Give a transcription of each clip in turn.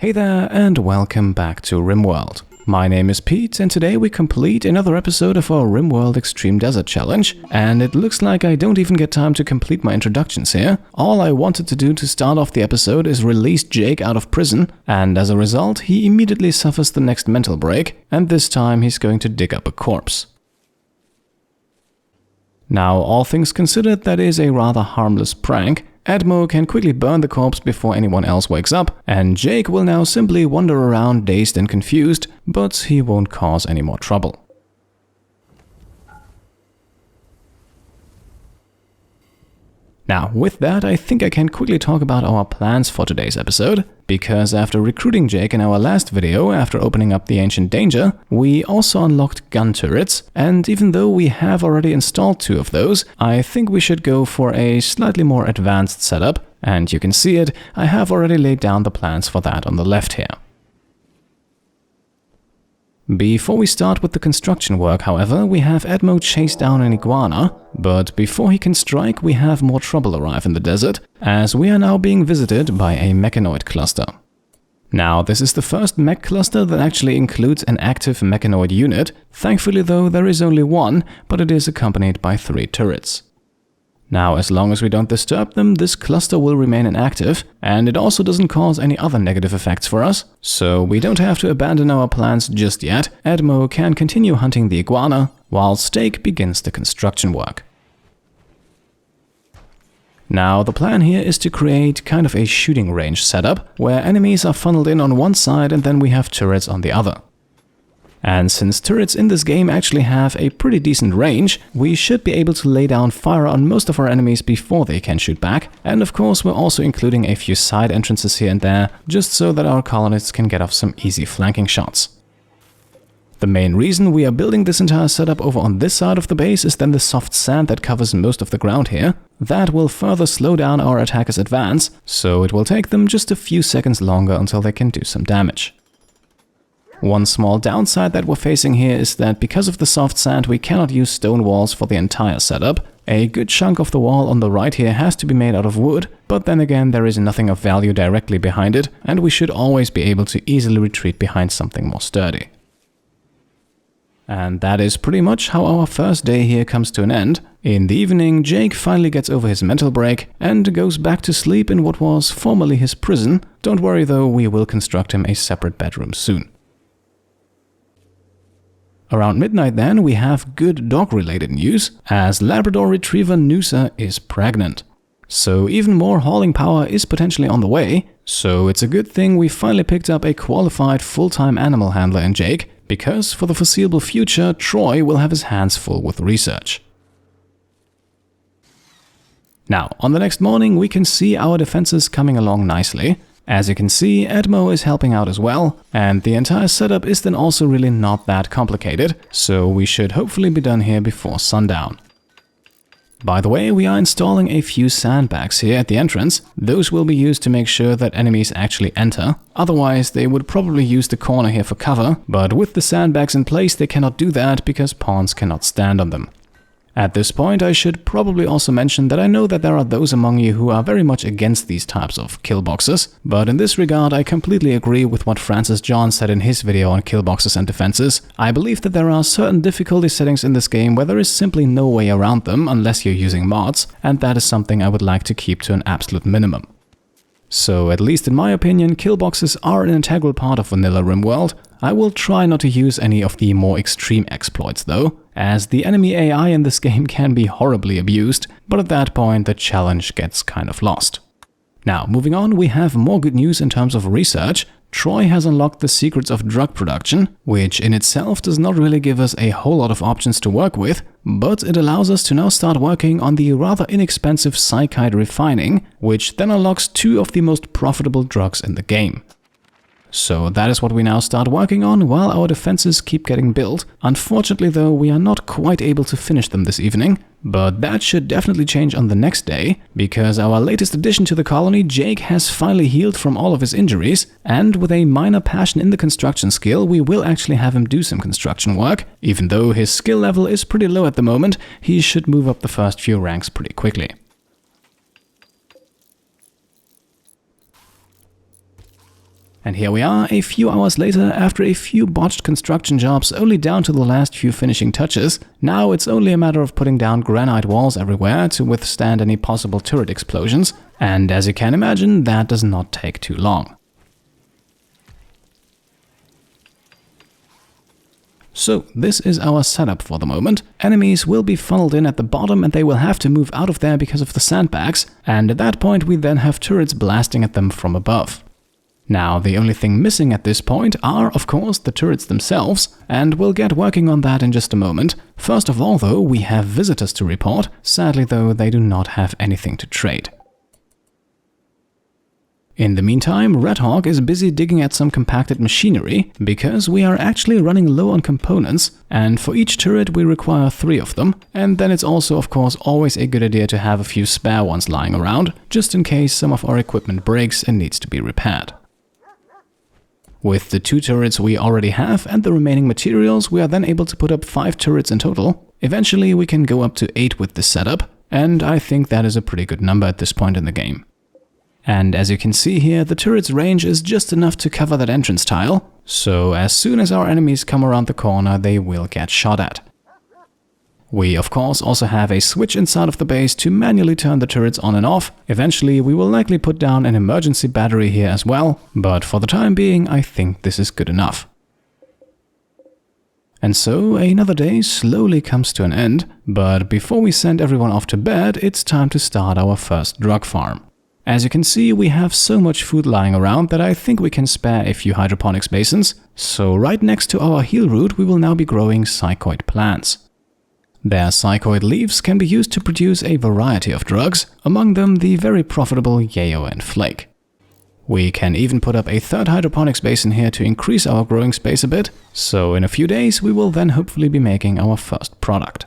Hey there and welcome back to Rimworld. My name is Pete and today we complete another episode of our Rimworld Extreme Desert Challenge, and it looks like I don't even get time to complete my introductions here. All I wanted to do to start off the episode is release Jake out of prison, and as a result he immediately suffers the next mental break, and this time he's going to dig up a corpse. Now, all things considered, that is a rather harmless prank. Edmo can quickly burn the corpse before anyone else wakes up, and Jake will now simply wander around dazed and confused, but he won't cause any more trouble. Now, with that, I think I can quickly talk about our plans for today's episode, because after recruiting Jake in our last video after opening up the Ancient Danger, we also unlocked gun turrets, and even though we have already installed 2 of those, I think we should go for a slightly more advanced setup, and you can see it, I have already laid down the plans for that on the left here. Before we start with the construction work, however, we have Edmo chase down an iguana, but before he can strike, we have more trouble arrive in the desert, as we are now being visited by a mechanoid cluster. Now, this is the first mech cluster that actually includes an active mechanoid unit. Thankfully though, there is only one, but it is accompanied by 3 turrets. Now, as long as we don't disturb them, this cluster will remain inactive, and it also doesn't cause any other negative effects for us, so we don't have to abandon our plans just yet. Edmo can continue hunting the iguana, while Steak begins the construction work. Now, the plan here is to create kind of a shooting range setup, where enemies are funneled in on one side and then we have turrets on the other. And since turrets in this game actually have a pretty decent range, we should be able to lay down fire on most of our enemies before they can shoot back. And of course we're also including a few side entrances here and there, just so that our colonists can get off some easy flanking shots. The main reason we are building this entire setup over on this side of the base is then the soft sand that covers most of the ground here. That will further slow down our attackers' advance, so it will take them just a few seconds longer until they can do some damage. One small downside that we're facing here is that because of the soft sand we cannot use stone walls for the entire setup. A good chunk of the wall on the right here has to be made out of wood, but then again there is nothing of value directly behind it, and we should always be able to easily retreat behind something more sturdy. And that is pretty much how our first day here comes to an end. In the evening, Jake finally gets over his mental break and goes back to sleep in what was formerly his prison. Don't worry though, we will construct him a separate bedroom soon. Around midnight then, we have good dog-related news, as Labrador Retriever Noosa is pregnant. So even more hauling power is potentially on the way, so it's a good thing we finally picked up a qualified full-time animal handler in Jake, because for the foreseeable future, Troy will have his hands full with research. Now, on the next morning, we can see our defenses coming along nicely. As you can see, Edmo is helping out as well, and the entire setup is then also really not that complicated, so we should hopefully be done here before sundown. By the way, we are installing a few sandbags here at the entrance. Those will be used to make sure that enemies actually enter, otherwise they would probably use the corner here for cover, but with the sandbags in place they cannot do that because pawns cannot stand on them. At this point, I should probably also mention that I know that there are those among you who are very much against these types of kill boxes, but in this regard I completely agree with what Francis John said in his video on kill boxes and defenses. I believe that there are certain difficulty settings in this game where there is simply no way around them unless you're using mods, and that is something I would like to keep to an absolute minimum. So, at least in my opinion, kill boxes are an integral part of vanilla Rimworld. I will try not to use any of the more extreme exploits though, as the enemy AI in this game can be horribly abused, but at that point the challenge gets kind of lost. Now, moving on, we have more good news in terms of research. Troy has unlocked the secrets of drug production, which in itself does not really give us a whole lot of options to work with, but it allows us to now start working on the rather inexpensive psychite refining, which then unlocks 2 of the most profitable drugs in the game. So that is what we now start working on while our defenses keep getting built. Unfortunately though, we are not quite able to finish them this evening, but that should definitely change on the next day, because our latest addition to the colony, Jake, has finally healed from all of his injuries, and with a minor passion in the construction skill, we will actually have him do some construction work. Even though his skill level is pretty low at the moment, he should move up the first few ranks pretty quickly. And here we are, a few hours later, after a few botched construction jobs only down to the last few finishing touches. Now it's only a matter of putting down granite walls everywhere to withstand any possible turret explosions, and as you can imagine, that does not take too long. So this is our setup for the moment. Enemies will be funneled in at the bottom and they will have to move out of there because of the sandbags, and at that point we then have turrets blasting at them from above. Now, the only thing missing at this point are, of course, the turrets themselves, and we'll get working on that in just a moment. First of all, though, we have visitors to report. Sadly, though, they do not have anything to trade. In the meantime, Red Hawk is busy digging at some compacted machinery, because we are actually running low on components, and for each turret we require 3 of them, and then it's also, of course, always a good idea to have a few spare ones lying around, just in case some of our equipment breaks and needs to be repaired. With the 2 turrets we already have and the remaining materials, we are then able to put up 5 turrets in total. Eventually we can go up to 8 with this setup, and I think that is a pretty good number at this point in the game. And as you can see here, the turret's range is just enough to cover that entrance tile, so as soon as our enemies come around the corner, they will get shot at. We, of course, also have a switch inside of the base to manually turn the turrets on and off. Eventually, we will likely put down an emergency battery here as well, but for the time being, I think this is good enough. And so, another day slowly comes to an end, but before we send everyone off to bed, it's time to start our first drug farm. As you can see, we have so much food lying around that I think we can spare a few hydroponics basins, so right next to our heal root we will now be growing psychoid plants. Their psychoid leaves can be used to produce a variety of drugs, among them the very profitable yayo and flake. We can even put up a 3rd hydroponics basin here to increase our growing space a bit, so in a few days we will then hopefully be making our first product.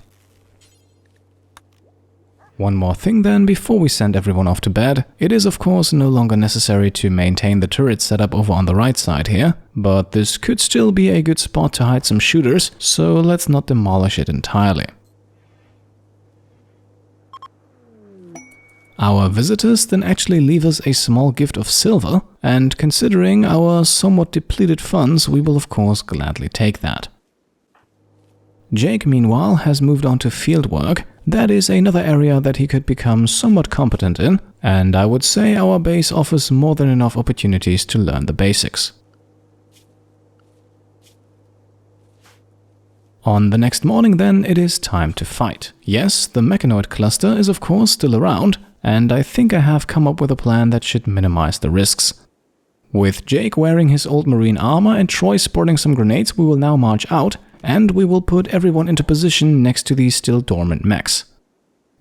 One more thing then before we send everyone off to bed. It is of course no longer necessary to maintain the turret setup over on the right side here, but this could still be a good spot to hide some shooters, so let's not demolish it entirely. Our visitors then actually leave us a small gift of silver, and considering our somewhat depleted funds, we will of course gladly take that. Jake, meanwhile, has moved on to field work. That is another area that he could become somewhat competent in, and I would say our base offers more than enough opportunities to learn the basics. On the next morning then, it is time to fight. Yes, the mechanoid cluster is of course still around, and I think I have come up with a plan that should minimize the risks. With Jake wearing his old marine armor and Troy sporting some grenades, we will now march out, and we will put everyone into position next to these still dormant mechs.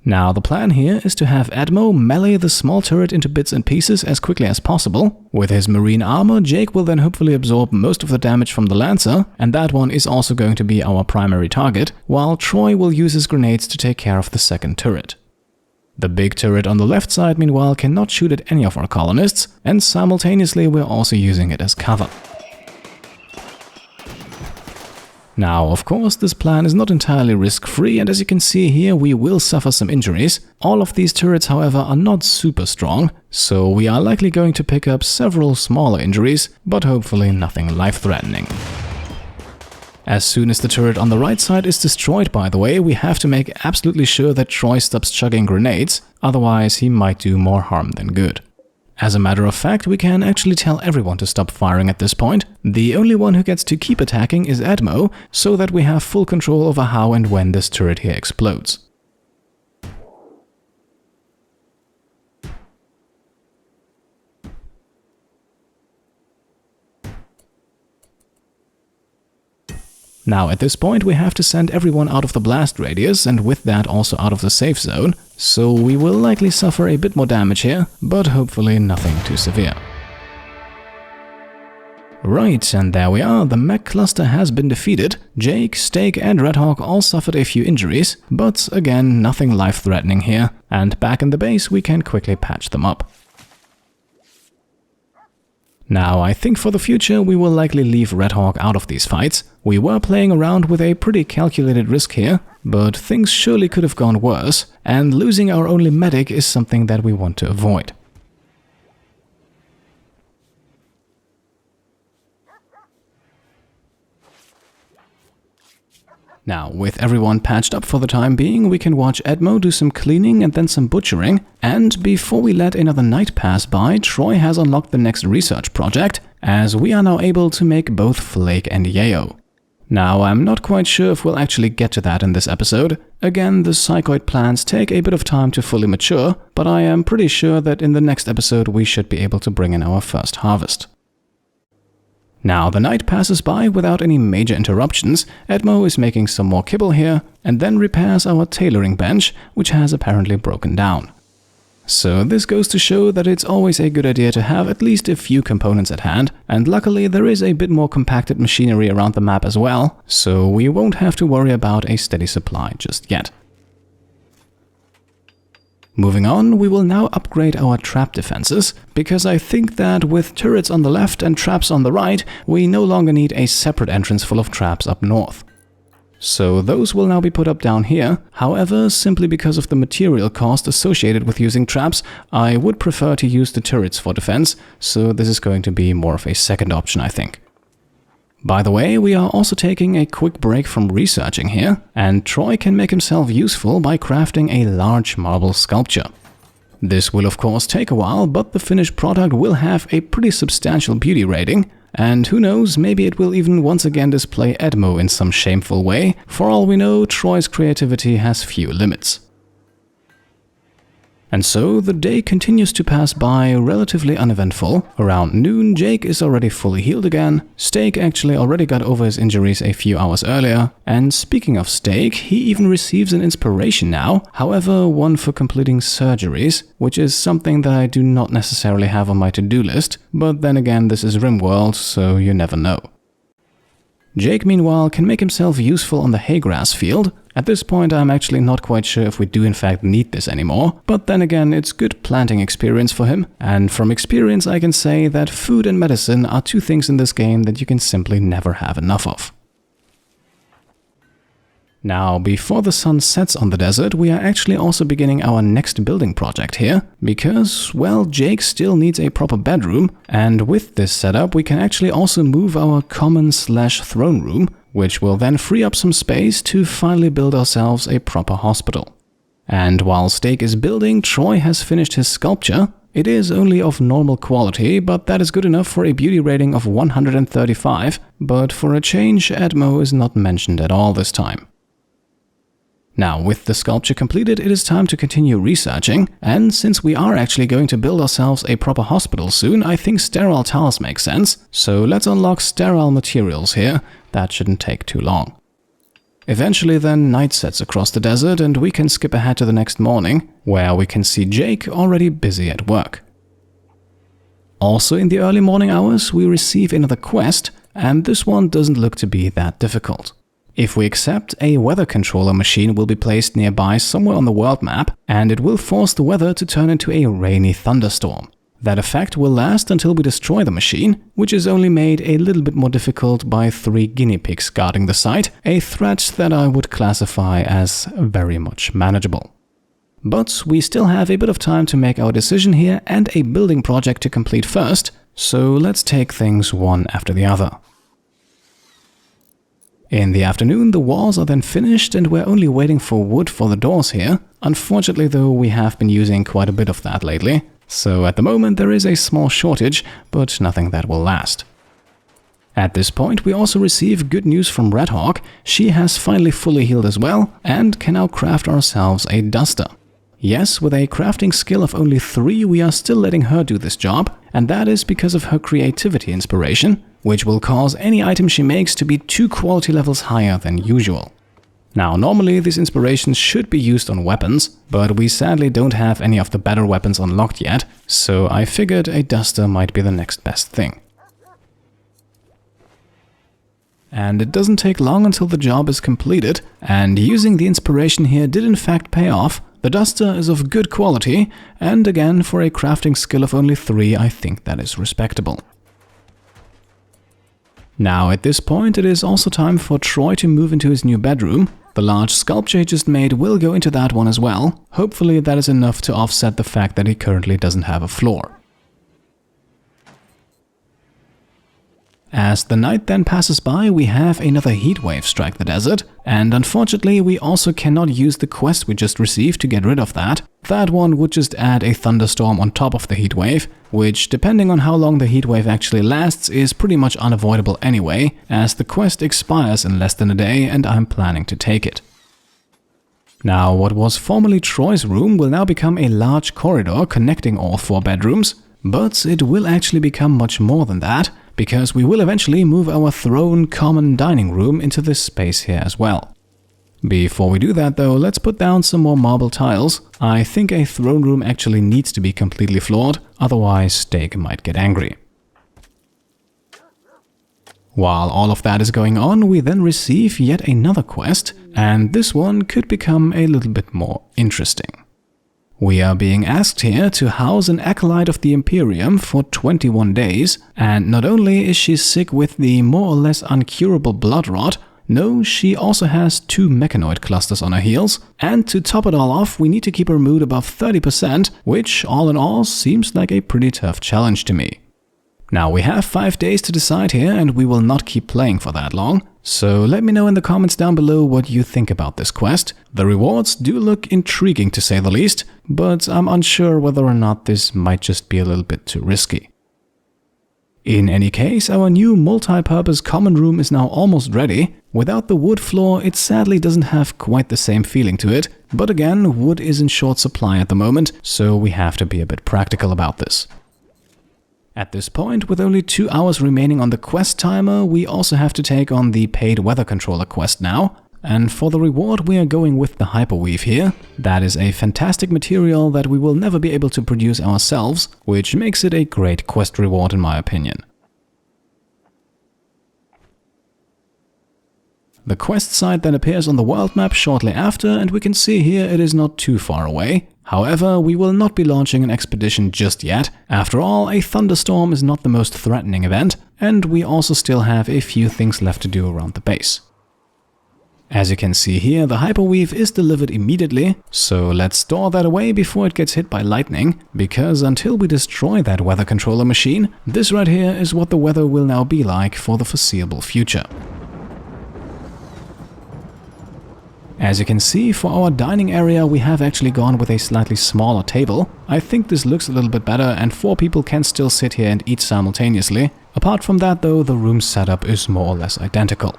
Now the plan here is to have Admo melee the small turret into bits and pieces as quickly as possible. With his marine armor, Jake will then hopefully absorb most of the damage from the Lancer, and that one is also going to be our primary target, while Troy will use his grenades to take care of the second turret. The big turret on the left side, meanwhile, cannot shoot at any of our colonists, and simultaneously we're also using it as cover. Now, of course, this plan is not entirely risk-free, and as you can see here, we will suffer some injuries. All of these turrets, however, are not super strong, so we are likely going to pick up several smaller injuries, but hopefully nothing life-threatening. As soon as the turret on the right side is destroyed, by the way, we have to make absolutely sure that Troy stops chugging grenades, otherwise he might do more harm than good. As a matter of fact, we can actually tell everyone to stop firing at this point. The only one who gets to keep attacking is Admo, so that we have full control over how and when this turret here explodes. Now at this point we have to send everyone out of the blast radius and with that also out of the safe zone, so we will likely suffer a bit more damage here, but hopefully nothing too severe. Right, and there we are, the mech cluster has been defeated. Jake, Steak and Red Hawk all suffered a few injuries, but again nothing life-threatening here, and back in the base we can quickly patch them up. Now, I think for the future we will likely leave Red Hawk out of these fights. We were playing around with a pretty calculated risk here, but things surely could have gone worse, and losing our only medic is something that we want to avoid. Now, with everyone patched up for the time being, we can watch Edmo do some cleaning and then some butchering. And before we let another night pass by, Troy has unlocked the next research project, as we are now able to make both flake and yayo. Now, I'm not quite sure if we'll actually get to that in this episode. Again, the psychoid plants take a bit of time to fully mature, but I am pretty sure that in the next episode we should be able to bring in our first harvest. Now, the night passes by without any major interruptions. Edmo is making some more kibble here, and then repairs our tailoring bench, which has apparently broken down. So this goes to show that it's always a good idea to have at least a few components at hand, and luckily there is a bit more compacted machinery around the map as well, so we won't have to worry about a steady supply just yet. Moving on, we will now upgrade our trap defenses, because I think that with turrets on the left and traps on the right, we no longer need a separate entrance full of traps up north. So those will now be put up down here. However, simply because of the material cost associated with using traps, I would prefer to use the turrets for defense, so this is going to be more of a second option, I think. By the way, we are also taking a quick break from researching here, and Troy can make himself useful by crafting a large marble sculpture. This will of course take a while, but the finished product will have a pretty substantial beauty rating, and who knows, maybe it will even once again display Edmo in some shameful way. For all we know, Troy's creativity has few limits. And so the day continues to pass by relatively uneventful. Around noon, Jake is already fully healed again. Steak actually already got over his injuries a few hours earlier. And speaking of Steak, he even receives an inspiration now, however one for completing surgeries, which is something that I do not necessarily have on my to-do list, but then again this is Rimworld, so you never know. Jake, meanwhile, can make himself useful on the hay grass field. At this point, I'm actually not quite sure if we do in fact need this anymore, but then again, it's good planting experience for him, and from experience I can say that food and medicine are two things in this game that you can simply never have enough of. Now, before the sun sets on the desert, we are actually also beginning our next building project here, because, well, Jake still needs a proper bedroom, and with this setup we can actually also move our common/throne room, which will then free up some space to finally build ourselves a proper hospital. And while Steak is building, Troy has finished his sculpture. It is only of normal quality, but that is good enough for a beauty rating of 135, but for a change, Edmo is not mentioned at all this time. Now, with the sculpture completed, it is time to continue researching, and since we are actually going to build ourselves a proper hospital soon, I think sterile tiles make sense, so let's unlock sterile materials here. That shouldn't take too long. Eventually then, night sets across the desert and we can skip ahead to the next morning, where we can see Jake already busy at work. Also in the early morning hours, we receive another quest, and this one doesn't look to be that difficult. If we accept, a weather controller machine will be placed nearby somewhere on the world map, and it will force the weather to turn into a rainy thunderstorm. That effect will last until we destroy the machine, which is only made a little bit more difficult by 3 guinea pigs guarding the site, a threat that I would classify as very much manageable. But we still have a bit of time to make our decision here and a building project to complete first, so let's take things one after the other. In the afternoon, the walls are then finished and we're only waiting for wood for the doors here. Unfortunately though, we have been using quite a bit of that lately. So at the moment there is a small shortage, but nothing that will last. At this point we also receive good news from Redhawk. She has finally fully healed as well and can now craft ourselves a duster. Yes, with a crafting skill of only 3 we are still letting her do this job, and that is because of her creativity inspiration, which will cause any item she makes to be 2 quality levels higher than usual. Now, normally these inspirations should be used on weapons, but we sadly don't have any of the better weapons unlocked yet, so I figured a duster might be the next best thing. And it doesn't take long until the job is completed, and using the inspiration here did in fact pay off. The duster is of good quality, and again, for a crafting skill of only 3, I think that is respectable. Now, at this point, it is also time for Troy to move into his new bedroom. The large sculpture he just made will go into that one as well. Hopefully that is enough to offset the fact that he currently doesn't have a floor. As the night then passes by, we have another heatwave strike the desert, and unfortunately we also cannot use the quest we just received to get rid of that. That one would just add a thunderstorm on top of the heatwave, which, depending on how long the heatwave actually lasts, is pretty much unavoidable anyway, as the quest expires in less than a day and I'm planning to take it. Now, what was formerly Troy's room will now become a large corridor connecting all 4 bedrooms, but it will actually become much more than that, because we will eventually move our throne common dining room into this space here as well. Before we do that though, let's put down some more marble tiles. I think a throne room actually needs to be completely floored, otherwise Steak might get angry. While all of that is going on, we then receive yet another quest, and this one could become a little bit more interesting. We are being asked here to house an acolyte of the Imperium for 21 days, and not only is she sick with the more or less uncurable blood rot, no, she also has 2 mechanoid clusters on her heels, and to top it all off, we need to keep her mood above 30%, which all in all seems like a pretty tough challenge to me. Now, we have 5 days to decide here, and we will not keep playing for that long. So let me know in the comments down below what you think about this quest. The rewards do look intriguing to say the least, but I'm unsure whether or not this might just be a little bit too risky. In any case, our new multi-purpose common room is now almost ready. Without the wood floor, it sadly doesn't have quite the same feeling to it, but again, wood is in short supply at the moment, so we have to be a bit practical about this. At this point, with only 2 hours remaining on the quest timer, we also have to take on the paid weather controller quest now. And for the reward, we are going with the hyperweave here. That is a fantastic material that we will never be able to produce ourselves, which makes it a great quest reward in my opinion. The quest site then appears on the world map shortly after, and we can see here it is not too far away. However, we will not be launching an expedition just yet. After all, a thunderstorm is not the most threatening event, and we also still have a few things left to do around the base. As you can see here, the hyperweave is delivered immediately, so let's store that away before it gets hit by lightning, because until we destroy that weather controller machine, this right here is what the weather will now be like for the foreseeable future. As you can see, for our dining area we have actually gone with a slightly smaller table. I think this looks a little bit better and 4 people can still sit here and eat simultaneously. Apart from that though, the room setup is more or less identical.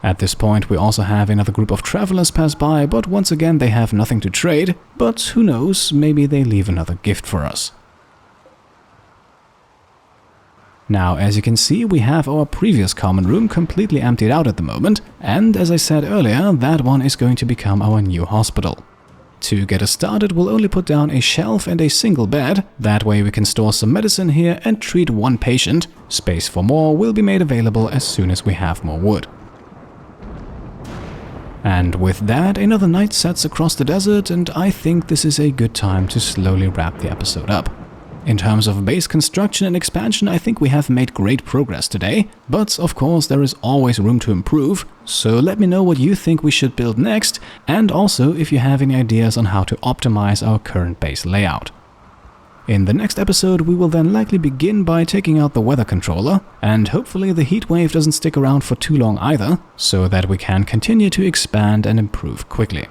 At this point we also have another group of travelers pass by, but once again they have nothing to trade, but who knows, maybe they leave another gift for us. Now, as you can see, we have our previous common room completely emptied out at the moment, and as I said earlier, that one is going to become our new hospital. To get us started, we'll only put down a shelf and a single bed, that way we can store some medicine here and treat 1 patient. Space for more will be made available as soon as we have more wood. And with that, another night sets across the desert, and I think this is a good time to slowly wrap the episode up. In terms of base construction and expansion, I think we have made great progress today, but of course there is always room to improve, so let me know what you think we should build next, and also if you have any ideas on how to optimize our current base layout. In the next episode we will then likely begin by taking out the weather controller, and hopefully the heatwave doesn't stick around for too long either, so that we can continue to expand and improve quickly.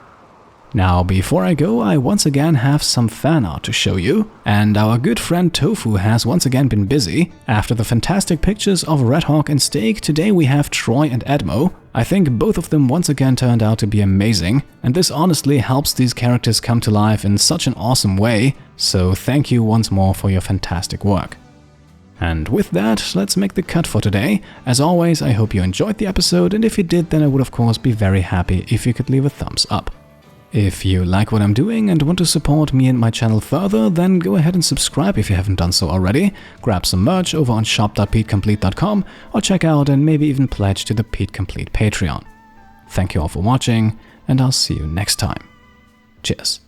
Now, before I go, I once again have some fan art to show you, and our good friend Tofu has once again been busy. After the fantastic pictures of Red Hawk and Steak, today we have Troy and Edmo. I think both of them once again turned out to be amazing, and this honestly helps these characters come to life in such an awesome way, so thank you once more for your fantastic work. And with that, let's make the cut for today. As always, I hope you enjoyed the episode, and if you did, then I would of course be very happy if you could leave a thumbs up. If you like what I'm doing and want to support me and my channel further, then go ahead and subscribe if you haven't done so already, grab some merch over on shop.petecomplete.com, or check out and maybe even pledge to the Pete Complete Patreon. Thank you all for watching, and I'll see you next time. Cheers.